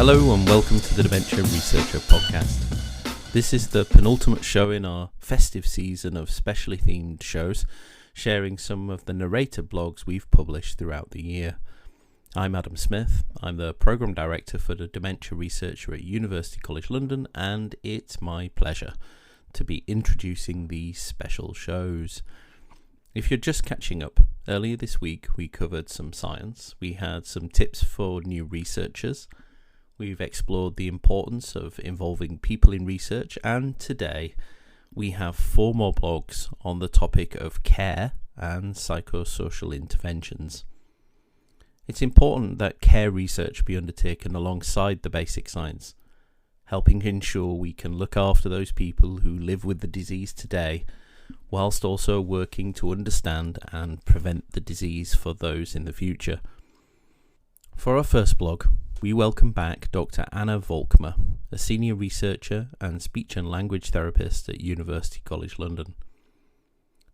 Hello and welcome to the Dementia Researcher podcast. This is the penultimate show in our festive season of specially themed shows, sharing some of the narrated blogs we've published throughout the year. I'm Adam Smith, I'm the Programme Director for the Dementia Researcher at University College London, and it's my pleasure to be introducing these special shows. If you're just catching up, earlier this week we covered some science, we had some tips for new researchers, we've explored the importance of involving people in research, and today we have 4 more blogs on the topic of care and psychosocial interventions. It's important that care research be undertaken alongside the basic science, helping ensure we can look after those people who live with the disease today, whilst also working to understand and prevent the disease for those in the future. For our first blog, we welcome back Dr. Anna Volkmer, a senior researcher and speech and language therapist at University College London.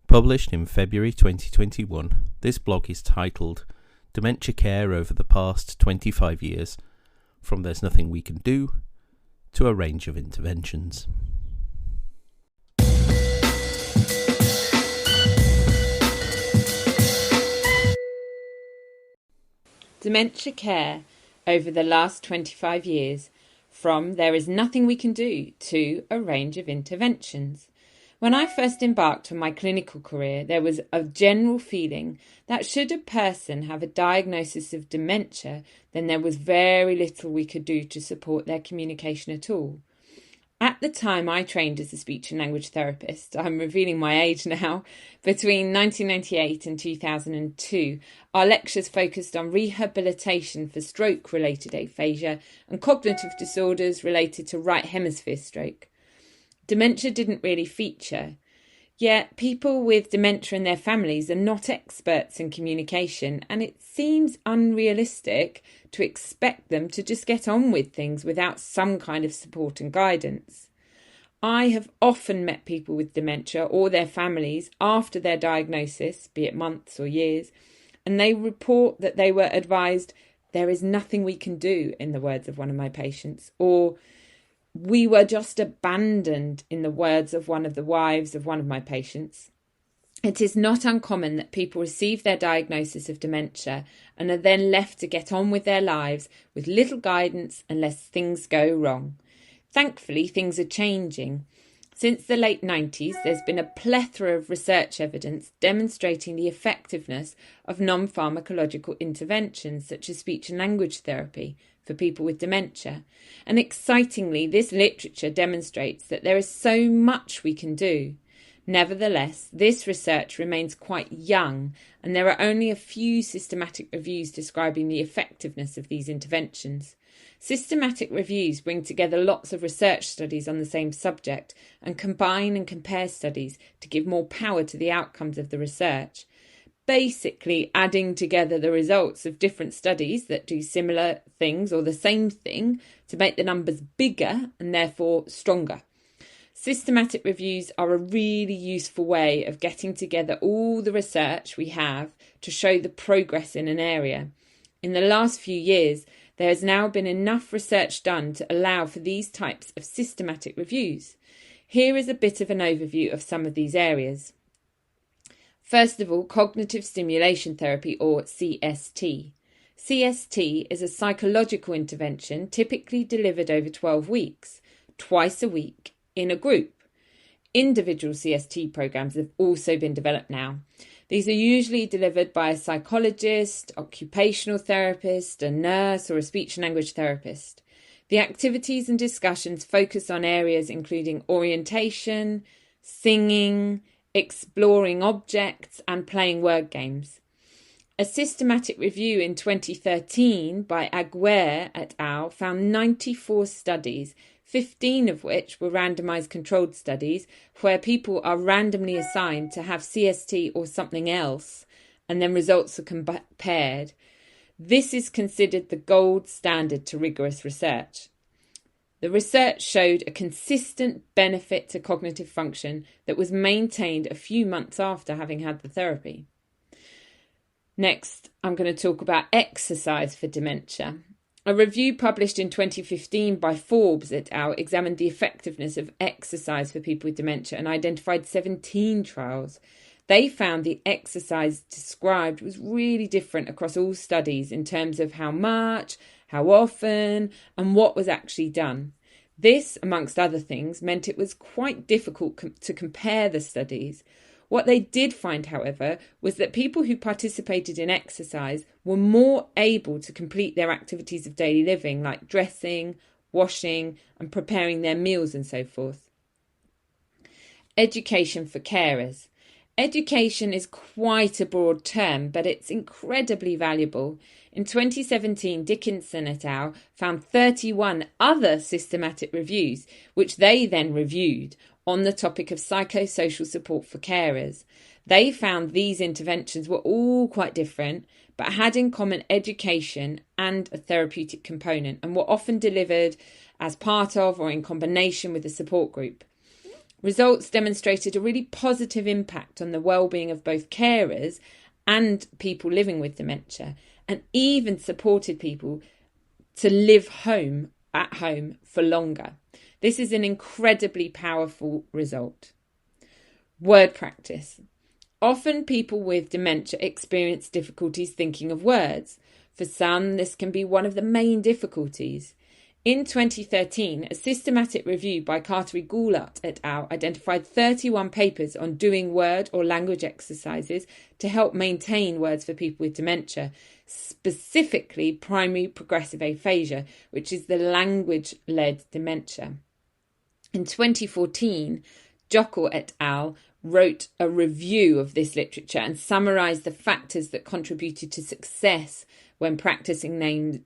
Published in February 2021, this blog is titled Dementia Care Over the Past 25 Years, From There's Nothing We Can Do to a Range of Interventions. Dementia Care Over the Last 25 Years, From There Is Nothing We Can Do to a Range of Interventions. When I first embarked on my clinical career, there was a general feeling that should a person have a diagnosis of dementia, then there was very little we could do to support their communication at all. At the time I trained as a speech and language therapist, I'm revealing my age now, between 1998 and 2002, our lectures focused on rehabilitation for stroke-related aphasia and cognitive disorders related to right hemisphere stroke. Dementia didn't really feature, yet people with dementia and their families are not experts in communication, and it seems unrealistic to expect them to just get on with things without some kind of support and guidance. I have often met people with dementia or their families after their diagnosis, be it months or years, and they report that they were advised, "There is nothing we can do," in the words of one of my patients, or "We were just abandoned," in the words of one of the wives of one of my patients. It is not uncommon that people receive their diagnosis of dementia and are then left to get on with their lives with little guidance unless things go wrong. Thankfully, things are changing. Since the late 90s, there's been a plethora of research evidence demonstrating the effectiveness of non-pharmacological interventions such as speech and language therapy for people with dementia. And excitingly, this literature demonstrates that there is so much we can do. Nevertheless, this research remains quite young, and there are only a few systematic reviews describing the effectiveness of these interventions. Systematic reviews bring together lots of research studies on the same subject and combine and compare studies to give more power to the outcomes of the research, basically adding together the results of different studies that do similar things or the same thing to make the numbers bigger and therefore stronger. Systematic reviews are a really useful way of getting together all the research we have to show the progress in an area. In the last few years, there has now been enough research done to allow for these types of systematic reviews. Here is a bit of an overview of some of these areas. First of all, cognitive stimulation therapy, or CST. CST is a psychological intervention typically delivered over 12 weeks, twice a week, in a group. Individual CST programs have also been developed now. These are usually delivered by a psychologist, occupational therapist, a nurse, or a speech and language therapist. The activities and discussions focus on areas including orientation, singing, exploring objects, and playing word games. A systematic review in 2013 by Aguirre et al. Found 94 studies, 15 of which were randomised controlled studies, where people are randomly assigned to have CST or something else, and then results are compared. This is considered the gold standard to rigorous research. The research showed a consistent benefit to cognitive function that was maintained a few months after having had the therapy. Next, I'm going to talk about exercise for dementia. A review published in 2015 by Forbes et al. Examined the effectiveness of exercise for people with dementia and identified 17 trials. They found the exercise described was really different across all studies in terms of how much, how often, and what was actually done. This, amongst other things, meant it was quite difficult to compare the studies. What they did find, however, was that people who participated in exercise were more able to complete their activities of daily living, like dressing, washing, and preparing their meals and so forth. Education for carers. Education is quite a broad term, but it's incredibly valuable. In 2017, Dickinson et al. Found 31 other systematic reviews, which they then reviewed, on the topic of psychosocial support for carers. They found these interventions were all quite different, but had in common education and a therapeutic component, and were often delivered as part of or in combination with a support group. Results demonstrated a really positive impact on the well-being of both carers and people living with dementia, and even supported people to live at home for longer. This is an incredibly powerful result. Word practice. Often people with dementia experience difficulties thinking of words. For some, this can be one of the main difficulties. In 2013, a systematic review by Carteri-Goulart et al. Identified 31 papers on doing word or language exercises to help maintain words for people with dementia, specifically primary progressive aphasia, which is the language-led dementia. In 2014, Jockel et al. Wrote a review of this literature and summarised the factors that contributed to success when practising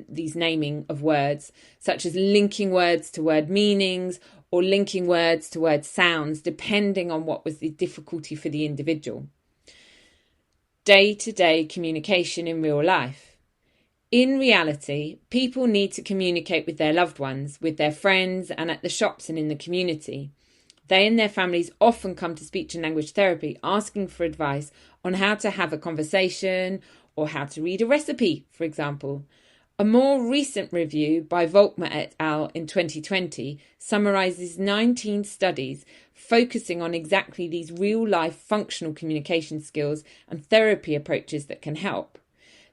these naming of words, such as linking words to word meanings or linking words to word sounds, depending on what was the difficulty for the individual. Day-to-day communication in real life. In reality, people need to communicate with their loved ones, with their friends, and at the shops and in the community. They and their families often come to speech and language therapy asking for advice on how to have a conversation or how to read a recipe, for example. A more recent review by Volkmer et al. In 2020 summarises 19 studies focusing on exactly these real-life functional communication skills and therapy approaches that can help.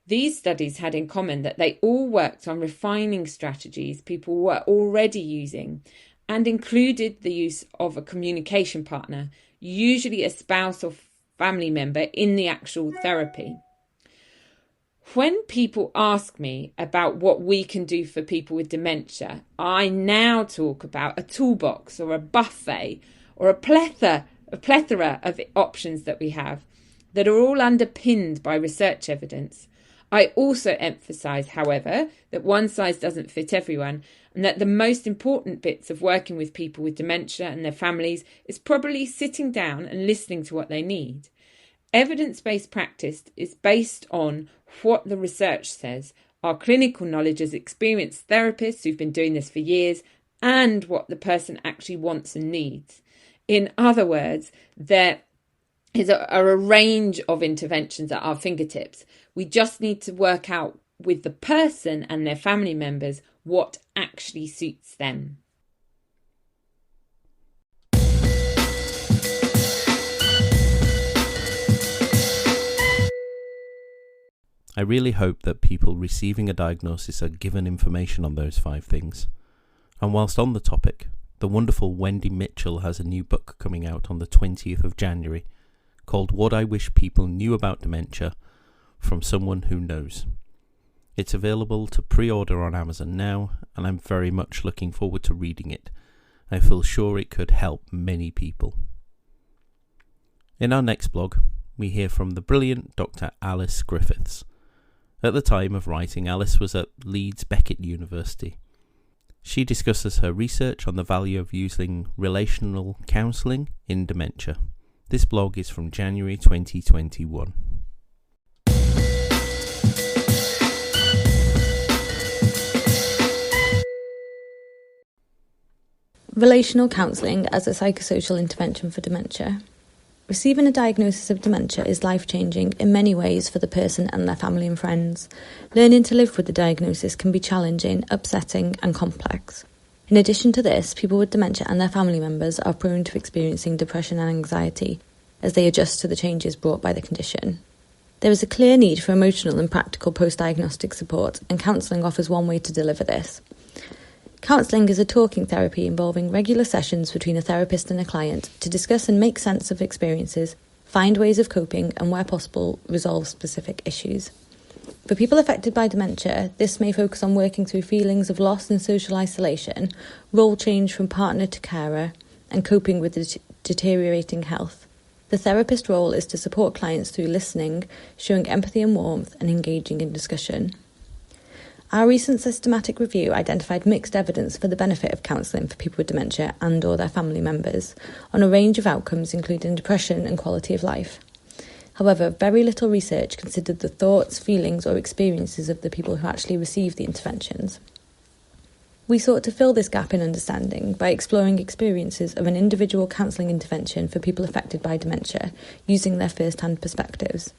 These studies had in common that they all worked on refining strategies people were already using and included the use of a communication partner, usually a spouse or family member, in the actual therapy. When people ask me about what we can do for people with dementia, I now talk about a toolbox or a buffet or a plethora of options that we have that are all underpinned by research evidence. I also emphasise, however, that one size doesn't fit everyone, and that the most important bits of working with people with dementia and their families is probably sitting down and listening to what they need. Evidence-based practice is based on what the research says, our clinical knowledge as experienced therapists who've been doing this for years, and what the person actually wants and needs. In other words, there are a range of interventions at our fingertips. We just need to work out with the person and their family members what actually suits them. I really hope that people receiving a diagnosis are given information on those 5 things. And whilst on the topic, the wonderful Wendy Mitchell has a new book coming out on the 20th of January called What I Wish People Knew About Dementia from Someone Who Knows. It's available to pre-order on Amazon now, and I'm very much looking forward to reading it. I feel sure it could help many people. In our next blog, we hear from the brilliant Dr. Alice Griffiths. At the time of writing, Alice was at Leeds Beckett University. She discusses her research on the value of using relational counselling in dementia. This blog is from January 2021. Relational counselling as a psychosocial intervention for dementia. Receiving a diagnosis of dementia is life-changing in many ways for the person and their family and friends. Learning to live with the diagnosis can be challenging, upsetting and complex. In addition to this, people with dementia and their family members are prone to experiencing depression and anxiety as they adjust to the changes brought by the condition. There is a clear need for emotional and practical post-diagnostic support, and counselling offers one way to deliver this. Counselling is a talking therapy involving regular sessions between a therapist and a client to discuss and make sense of experiences, find ways of coping, and where possible, resolve specific issues. For people affected by dementia, this may focus on working through feelings of loss and social isolation, role change from partner to carer, and coping with deteriorating health. The therapist role is to support clients through listening, showing empathy and warmth, and engaging in discussion. Our recent systematic review identified mixed evidence for the benefit of counselling for people with dementia and or their family members on a range of outcomes including depression and quality of life. However, very little research considered the thoughts, feelings or experiences of the people who actually received the interventions. We sought to fill this gap in understanding by exploring experiences of an individual counselling intervention for people affected by dementia using their first-hand perspectives.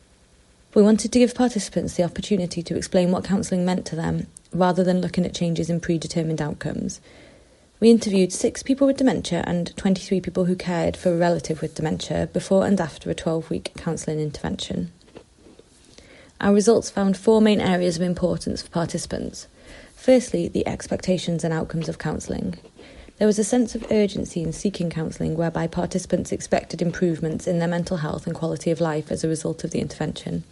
We wanted to give participants the opportunity to explain what counselling meant to them, rather than looking at changes in predetermined outcomes. We interviewed 6 people with dementia and 23 people who cared for a relative with dementia before and after a 12-week counselling intervention. Our results found 4 main areas of importance for participants. Firstly, the expectations and outcomes of counselling. There was a sense of urgency in seeking counselling whereby participants expected improvements in their mental health and quality of life as a result of the intervention.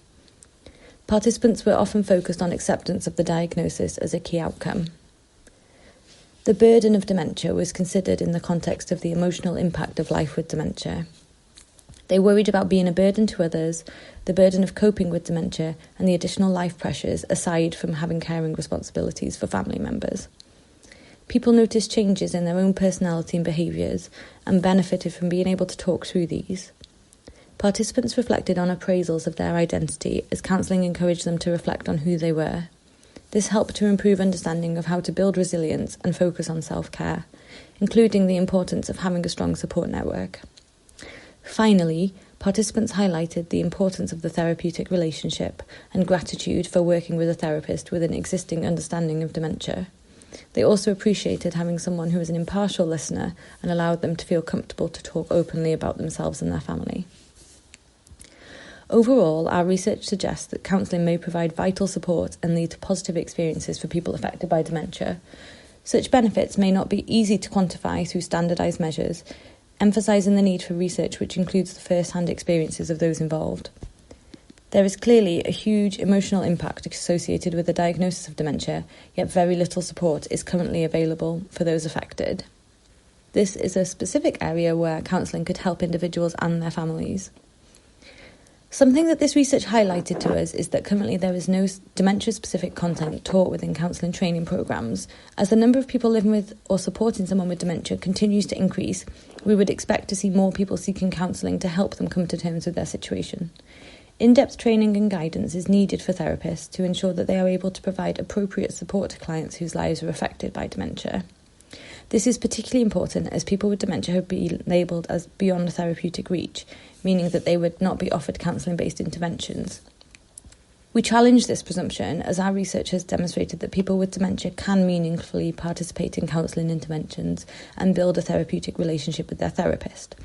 Participants were often focused on acceptance of the diagnosis as a key outcome. The burden of dementia was considered in the context of the emotional impact of life with dementia. They worried about being a burden to others, the burden of coping with dementia, and the additional life pressures aside from having caring responsibilities for family members. People noticed changes in their own personality and behaviours and benefited from being able to talk through these. Participants reflected on appraisals of their identity as counselling encouraged them to reflect on who they were. This helped to improve understanding of how to build resilience and focus on self-care, including the importance of having a strong support network. Finally, participants highlighted the importance of the therapeutic relationship and gratitude for working with a therapist with an existing understanding of dementia. They also appreciated having someone who was an impartial listener and allowed them to feel comfortable to talk openly about themselves and their family. Overall, our research suggests that counselling may provide vital support and lead to positive experiences for people affected by dementia. Such benefits may not be easy to quantify through standardised measures, emphasising the need for research which includes the first-hand experiences of those involved. There is clearly a huge emotional impact associated with the diagnosis of dementia, yet very little support is currently available for those affected. This is a specific area where counselling could help individuals and their families. Something that this research highlighted to us is that currently there is no dementia-specific content taught within counselling training programmes. As the number of people living with or supporting someone with dementia continues to increase, we would expect to see more people seeking counselling to help them come to terms with their situation. In-depth training and guidance is needed for therapists to ensure that they are able to provide appropriate support to clients whose lives are affected by dementia. This is particularly important as people with dementia have been labelled as beyond therapeutic reach, meaning that they would not be offered counselling-based interventions. We challenge this presumption as our research has demonstrated that people with dementia can meaningfully participate in counselling interventions and build a therapeutic relationship with their therapist.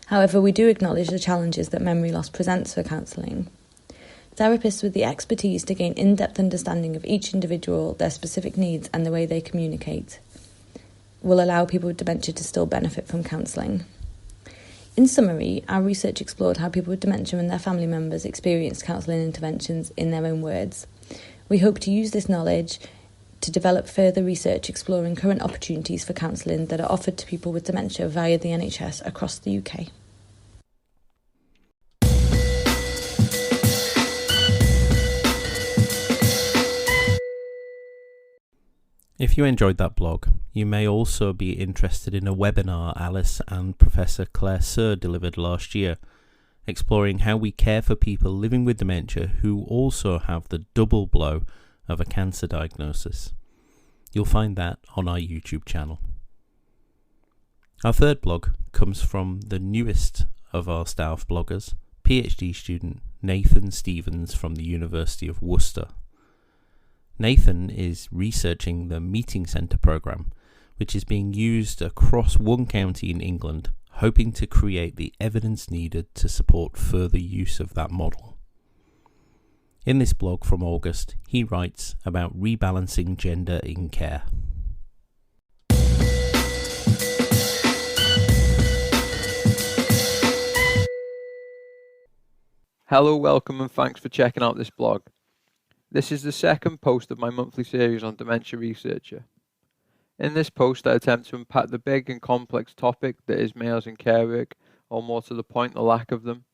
However, we do acknowledge the challenges that memory loss presents for counselling. Therapists with the expertise to gain in-depth understanding of each individual, their specific needs and the way they communicate will allow people with dementia to still benefit from counselling. In summary, our research explored how people with dementia and their family members experienced counselling interventions in their own words. We hope to use this knowledge to develop further research exploring current opportunities for counselling that are offered to people with dementia via the NHS across the UK. If you enjoyed that blog, you may also be interested in a webinar Alice and Professor Claire Sir delivered last year, exploring how we care for people living with dementia who also have the double blow of a cancer diagnosis. You'll find that on our YouTube channel. Our third blog comes from the newest of our staff bloggers, PhD student Nathan Stevens from the University of Worcester. Nathan is researching the Meeting Centre programme, which is being used across one county in England, hoping to create the evidence needed to support further use of that model. In this blog from August, he writes about rebalancing gender in care. Hello, welcome and thanks for checking out this blog. This is the second post of my monthly series on Dementia Researcher. In this post I attempt to unpack the big and complex topic that is males in care work, or more to the point, the lack of them,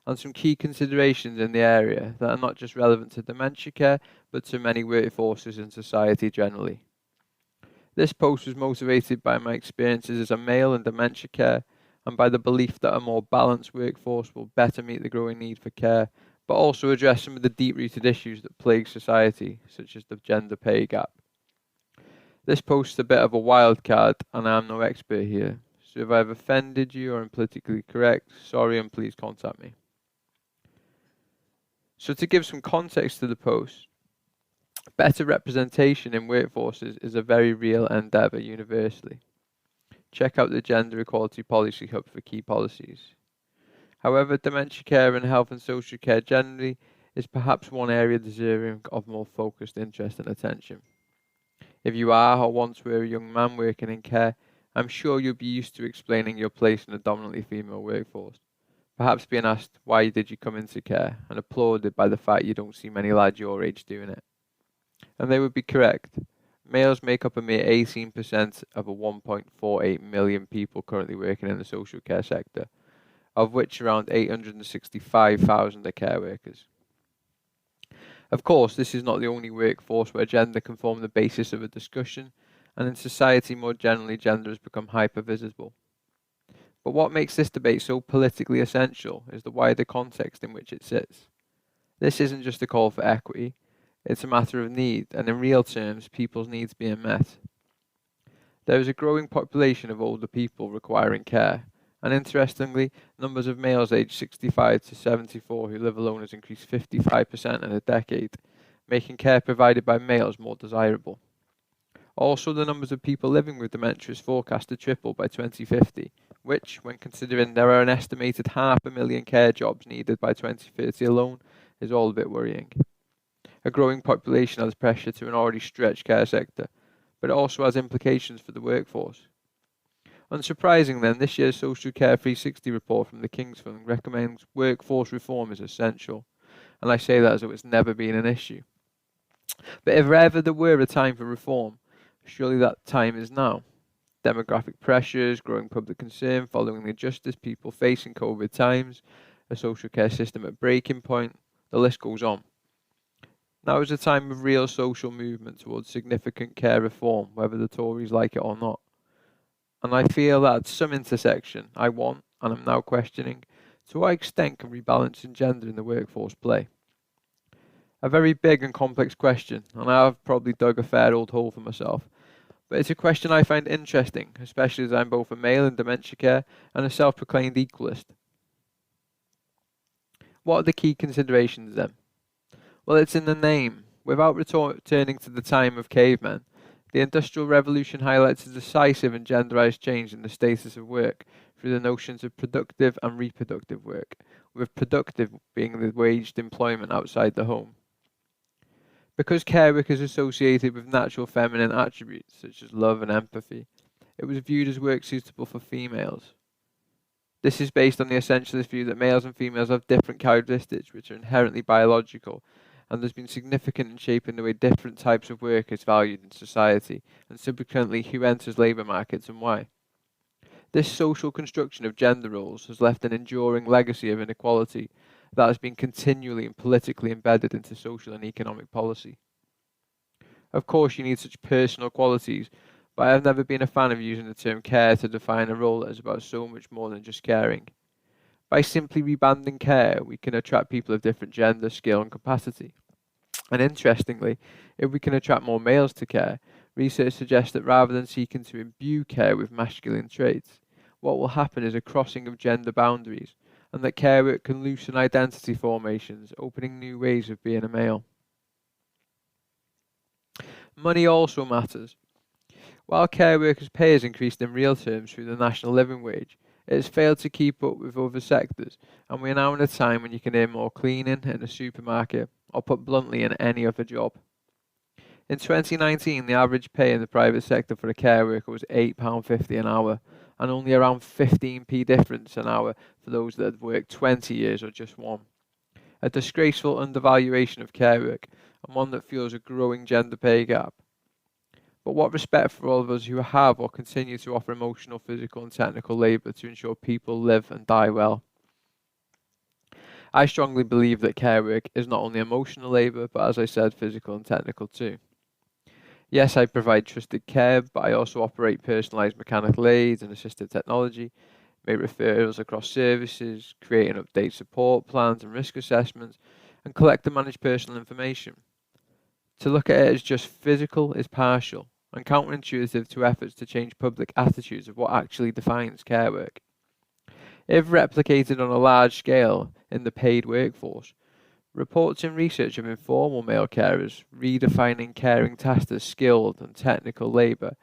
and some key considerations in the area that are not just relevant to dementia care, but to many workforces in society generally. This post was motivated by my experiences as a male in dementia care, and by the belief that a more balanced workforce will better meet the growing need for care, but also address some of the deep-rooted issues that plague society, such as the gender pay gap. This post is a bit of a wild card, and I am no expert here, so if I have offended you or am politically correct, sorry and please contact me. So to give some context to the post, better representation in workforces is a very real endeavour universally. Check out the Gender Equality Policy Hub for key policies. However, dementia care and health and social care generally is perhaps one area deserving of more focused interest and attention. If you are or once were a young man working in care, I'm sure you'll be used to explaining your place in a dominantly female workforce. Perhaps being asked, why did you come into care, and applauded by the fact you don't see many lads your age doing it. And they would be correct. Males make up a mere 18% of a 1.48 million people currently working in the social care sector, of which around 865,000 are care workers. Of course, this is not the only workforce where gender can form the basis of a discussion, and in society more generally gender has become hyper-visible. But what makes this debate so politically essential is the wider context in which it sits. This isn't just a call for equity. It's a matter of need, and in real terms, people's needs being met. There is a growing population of older people requiring care, and interestingly, numbers of males aged 65 to 74 who live alone has increased 55% in a decade, making care provided by males more desirable. Also, the numbers of people living with dementia is forecast to triple by 2050, which, when considering there are an estimated 500,000 care jobs needed by 2030 alone, is all a bit worrying. A growing population adds pressure to an already stretched care sector, but it also has implications for the workforce. Unsurprisingly, then, this year's Social Care 360 report from the King's Fund recommends workforce reform is essential, and I say that as though it's never been an issue. But if ever there were a time for reform, surely that time is now. Demographic pressures, growing public concern following the injustice people face in COVID times, a social care system at breaking point, the list goes on. Now is a time of real social movement towards significant care reform, whether the Tories like it or not. And I feel that at some intersection, I want, and I'm now questioning, to what extent can rebalancing gender in the workforce play? A very big and complex question, and I have probably dug a fair old hole for myself. But it's a question I find interesting, especially as I'm both a male in dementia care and a self-proclaimed equalist. What are the key considerations then? Well, it's in the name. Without returning to the time of cavemen, the Industrial Revolution highlights a decisive and genderized change in the status of work through the notions of productive and reproductive work, with productive being the waged employment outside the home. Because care work is associated with natural feminine attributes such as love and empathy, it was viewed as work suitable for females. This is based on the essentialist view that males and females have different characteristics which are inherently biological, and there's been significant in shaping the way different types of work is valued in society, and subsequently who enters labour markets and why. This social construction of gender roles has left an enduring legacy of inequality that has been continually and politically embedded into social and economic policy. Of course, you need such personal qualities, but I have never been a fan of using the term care to define a role that is about so much more than just caring. By simply rebanding care, we can attract people of different gender, skill and capacity. And interestingly, if we can attract more males to care, research suggests that rather than seeking to imbue care with masculine traits, what will happen is a crossing of gender boundaries, and that care work can loosen identity formations, opening new ways of being a male. Money also matters. While care workers' pay has increased in real terms through the national living wage, it has failed to keep up with other sectors, and we are now in a time when you can earn more cleaning in a supermarket, or put bluntly, in any other job. In 2019, the average pay in the private sector for a care worker was £8.50 an hour, and only around 15p difference an hour for those that had worked 20 years or just one. A disgraceful undervaluation of care work, and one that fuels a growing gender pay gap. But what respect for all of us who have or continue to offer emotional, physical and technical labour to ensure people live and die well. I strongly believe that care work is not only emotional labour, but as I said, physical and technical too. Yes, I provide trusted care, but I also operate personalised mechanical aids and assistive technology, make referrals across services, create and update support plans and risk assessments, and collect and manage personal information. To look at it as just physical is partial and counterintuitive to efforts to change public attitudes of what actually defines care work. If replicated on a large scale in the paid workforce, reports and research of informal male carers redefining caring tasks as skilled and technical labour,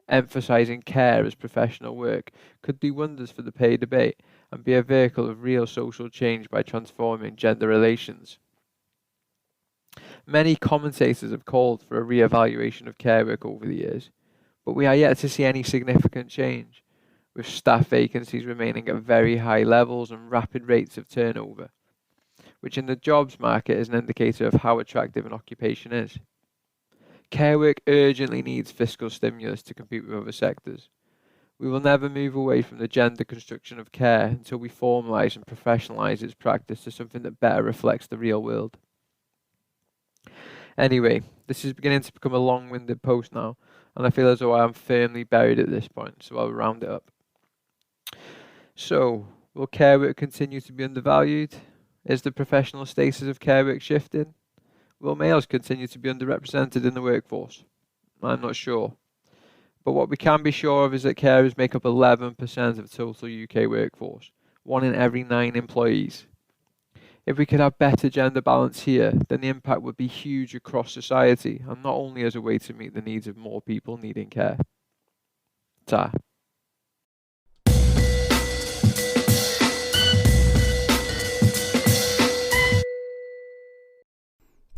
emphasising care as professional work, could do wonders for the pay debate and be a vehicle of real social change by transforming gender relations. Many commentators have called for a re-evaluation of care work over the years, but we are yet to see any significant change, with staff vacancies remaining at very high levels and rapid rates of turnover, which in the jobs market is an indicator of how attractive an occupation is. Care work urgently needs fiscal stimulus to compete with other sectors. We will never move away from the gender construction of care until we formalise and professionalise its practice to something that better reflects the real world. Anyway, this is beginning to become a long-winded post now, and I feel as though I am firmly buried at this point, so I'll round it up. So, will care work continue to be undervalued? Is the professional status of care work shifting? Will males continue to be underrepresented in the workforce? I'm not sure. But what we can be sure of is that carers make up 11% of total UK workforce, 1 in every 9 employees. If we could have better gender balance here, then the impact would be huge across society, and not only as a way to meet the needs of more people needing care. Ta.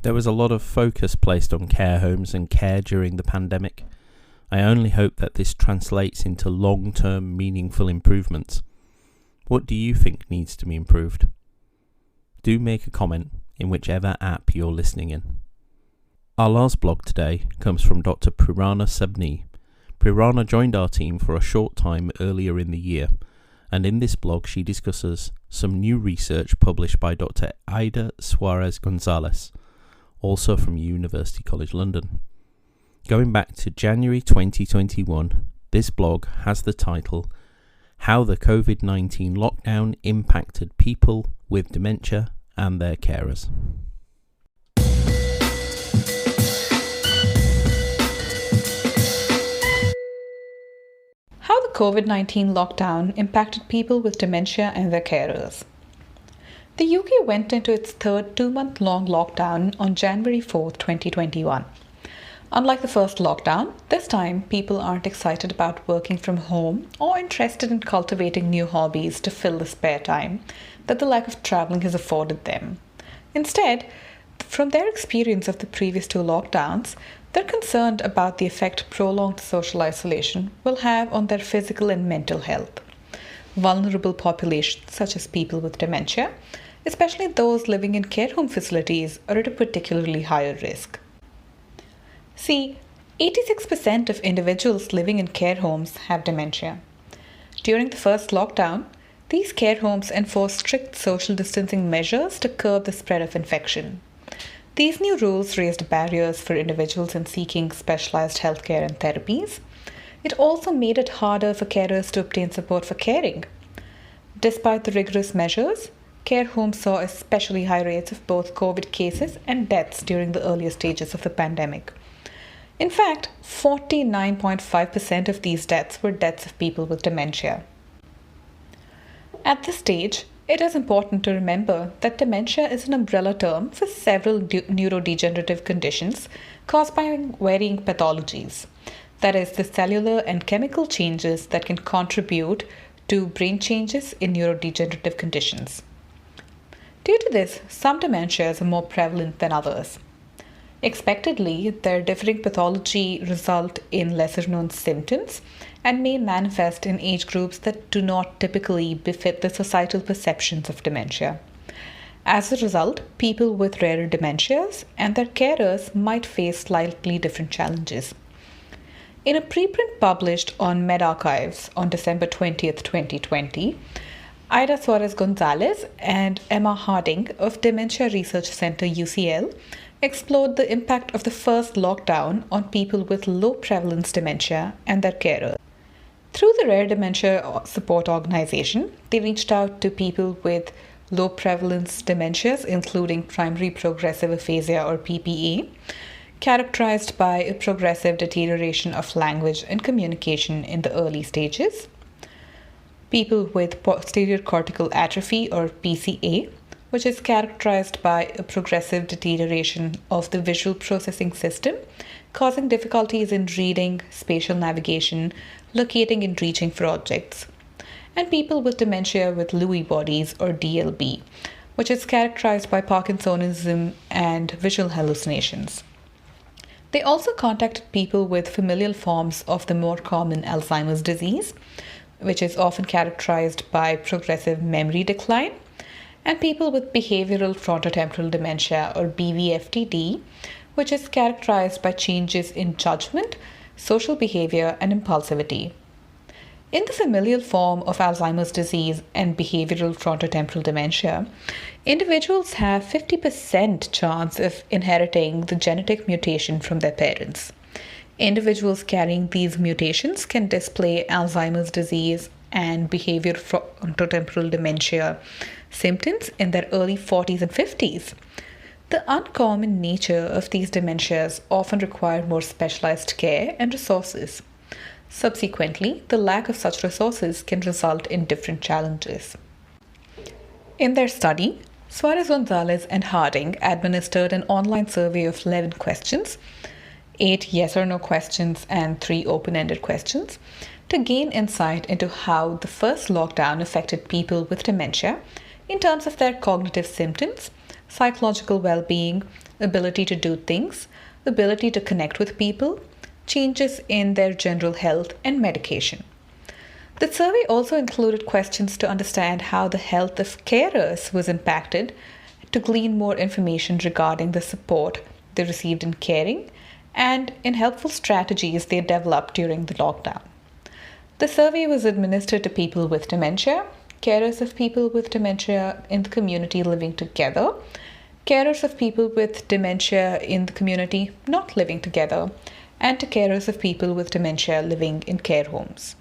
There was a lot of focus placed on care homes and care during the pandemic. I only hope that this translates into long-term meaningful improvements. What do you think needs to be improved? Do make a comment in whichever app you're listening in. Our last blog today comes from Dr. Purana Sabni. Purana joined our team for a short time earlier in the year, and in this blog she discusses some new research published by Dr. Aida Suarez Gonzalez, also from University College London. Going back to January 2021, this blog has the title, How the COVID-19 Lockdown Impacted People with Dementia and Their Carers. How the COVID-19 lockdown impacted people with dementia and their carers. The UK went into its third 2-month-long lockdown on January 4, 2021. Unlike the first lockdown, this time people aren't excited about working from home or interested in cultivating new hobbies to fill the spare time that the lack of travelling has afforded them. Instead, from their experience of the previous 2 lockdowns, they're concerned about the effect prolonged social isolation will have on their physical and mental health. Vulnerable populations, such as people with dementia, especially those living in care home facilities, are at a particularly higher risk. See, 86% of individuals living in care homes have dementia. During the first lockdown, these care homes enforced strict social distancing measures to curb the spread of infection. These new rules raised barriers for individuals in seeking specialized healthcare and therapies. It also made it harder for carers to obtain support for caring. Despite the rigorous measures, care homes saw especially high rates of both COVID cases and deaths during the earlier stages of the pandemic. In fact, 49.5% of these deaths were deaths of people with dementia. At this stage, It is important to remember that dementia is an umbrella term for several neurodegenerative conditions caused by varying pathologies. That is, the cellular and chemical changes that can contribute to brain changes in neurodegenerative conditions. Due to this, some dementias are more prevalent than others. Expectedly, their differing pathology result in lesser-known symptoms and may manifest in age groups that do not typically befit the societal perceptions of dementia. As a result, people with rarer dementias and their carers might face slightly different challenges. In a preprint published on medRxiv on December 20th, 2020, Ida Suarez-Gonzalez and Emma Harding of Dementia Research Center UCL explored the impact of the first lockdown on people with low prevalence dementia and their carers. Through the Rare Dementia Support Organization, they reached out to people with low prevalence dementias, including primary progressive aphasia or PPA, characterized by a progressive deterioration of language and communication in the early stages, people with posterior cortical atrophy or PCA, which is characterized by a progressive deterioration of the visual processing system, causing difficulties in reading, spatial navigation, locating and reaching for objects, and people with dementia with Lewy bodies or DLB, which is characterized by Parkinsonism and visual hallucinations. They also contacted people with familial forms of the more common Alzheimer's disease, which is often characterized by progressive memory decline, and people with behavioral frontotemporal dementia or BVFTD, which is characterized by changes in judgment, social behavior, and impulsivity. In the familial form of Alzheimer's disease and behavioral frontotemporal dementia, individuals have 50% chance of inheriting the genetic mutation from their parents. Individuals carrying these mutations can display Alzheimer's disease and behavioral frontotemporal dementia symptoms in their early 40s and 50s. The uncommon nature of these dementias often require more specialized care and resources. Subsequently, the lack of such resources can result in different challenges. In their study, Suarez-Gonzalez and Harding administered an online survey of 11 questions, 8 yes or no questions and 3 open-ended questions, to gain insight into how the first lockdown affected people with dementia in terms of their cognitive symptoms, psychological well-being, ability to do things, ability to connect with people, changes in their general health, and medication. The survey also included questions to understand how the health of carers was impacted, to glean more information regarding the support they received in caring, and in helpful strategies they developed during the lockdown. The survey was administered to people with dementia, carers of people with dementia in the community living together, carers of people with dementia in the community not living together, and to carers of people with dementia living in care homes.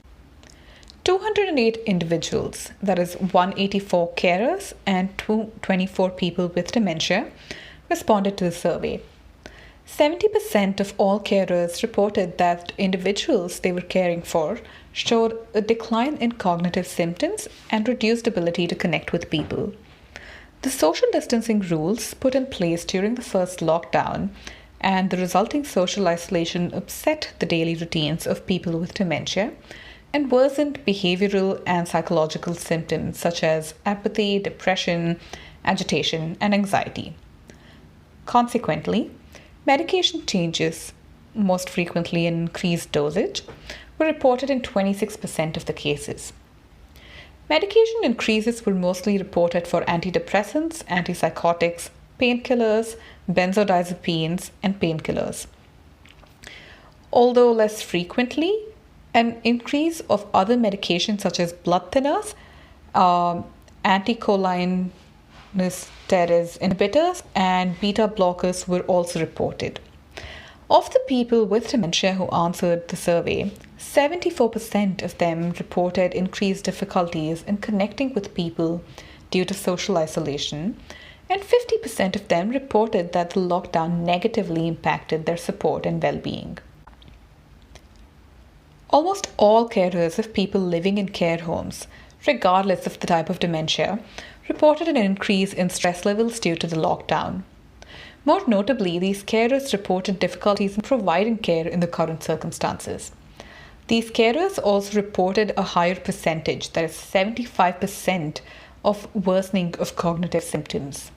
208 individuals, that is 184 carers and 24 people with dementia, responded to the survey. 70% of all carers reported that individuals they were caring for showed a decline in cognitive symptoms and reduced ability to connect with people. The social distancing rules put in place during the first lockdown and the resulting social isolation upset the daily routines of people with dementia and worsened behavioral and psychological symptoms such as apathy, depression, agitation, and anxiety. Consequently, medication changes, most frequently in increased dosage, were reported in 26% of the cases. Medication increases were mostly reported for antidepressants, antipsychotics, painkillers, benzodiazepines, and painkillers. Although less frequently, an increase of other medications such as blood thinners, anticholinesterase inhibitors, and beta blockers were also reported. Of the people with dementia who answered the survey, 74% of them reported increased difficulties in connecting with people due to social isolation, and 50% of them reported that the lockdown negatively impacted their support and well-being. Almost all carers of people living in care homes, regardless of the type of dementia, reported an increase in stress levels due to the lockdown. More notably, these carers reported difficulties in providing care in the current circumstances. These carers also reported a higher percentage, that is 75%, of worsening of cognitive symptoms.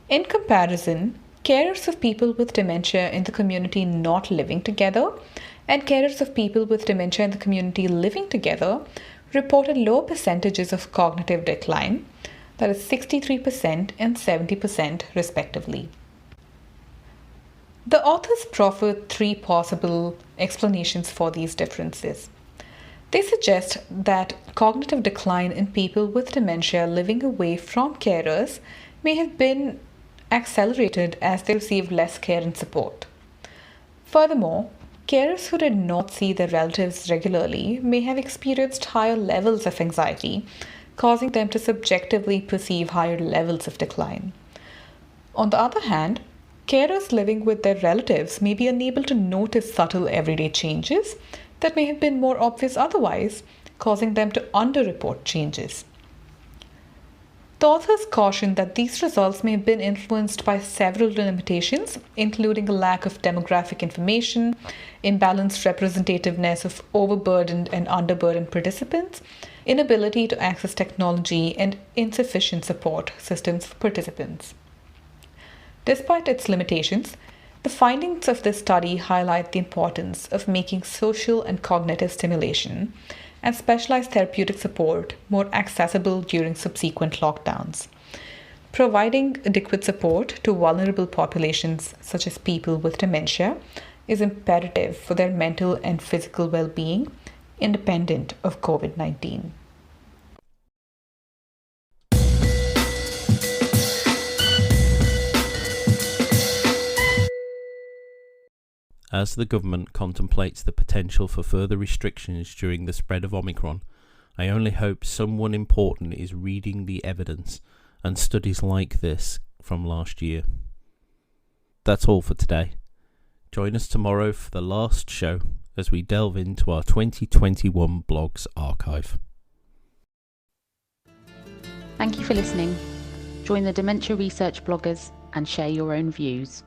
In comparison, carers of people with dementia in the community not living together and carers of people with dementia in the community living together reported low percentages of cognitive decline, that is 63% and 70% respectively. The authors proffered three possible explanations for these differences. They suggest that cognitive decline in people with dementia living away from carers may have been accelerated as they received less care and support. Furthermore, carers who did not see their relatives regularly may have experienced higher levels of anxiety, causing them to subjectively perceive higher levels of decline. On the other hand, carers living with their relatives may be unable to notice subtle everyday changes that may have been more obvious otherwise, causing them to underreport changes. The authors caution that these results may have been influenced by several limitations, including a lack of demographic information, imbalanced representativeness of overburdened and underburdened participants, inability to access technology, and insufficient support systems for participants. Despite its limitations, the findings of this study highlight the importance of making social and cognitive stimulation and specialized therapeutic support more accessible during subsequent lockdowns. Providing adequate support to vulnerable populations, such as people with dementia, is imperative for their mental and physical well-being, independent of COVID-19. As the government contemplates the potential for further restrictions during the spread of Omicron, I only hope someone important is reading the evidence and studies like this from last year. That's all for today. Join us tomorrow for the last show as we delve into our 2021 blogs archive. Thank you for listening. Join the Dementia Research bloggers and share your own views.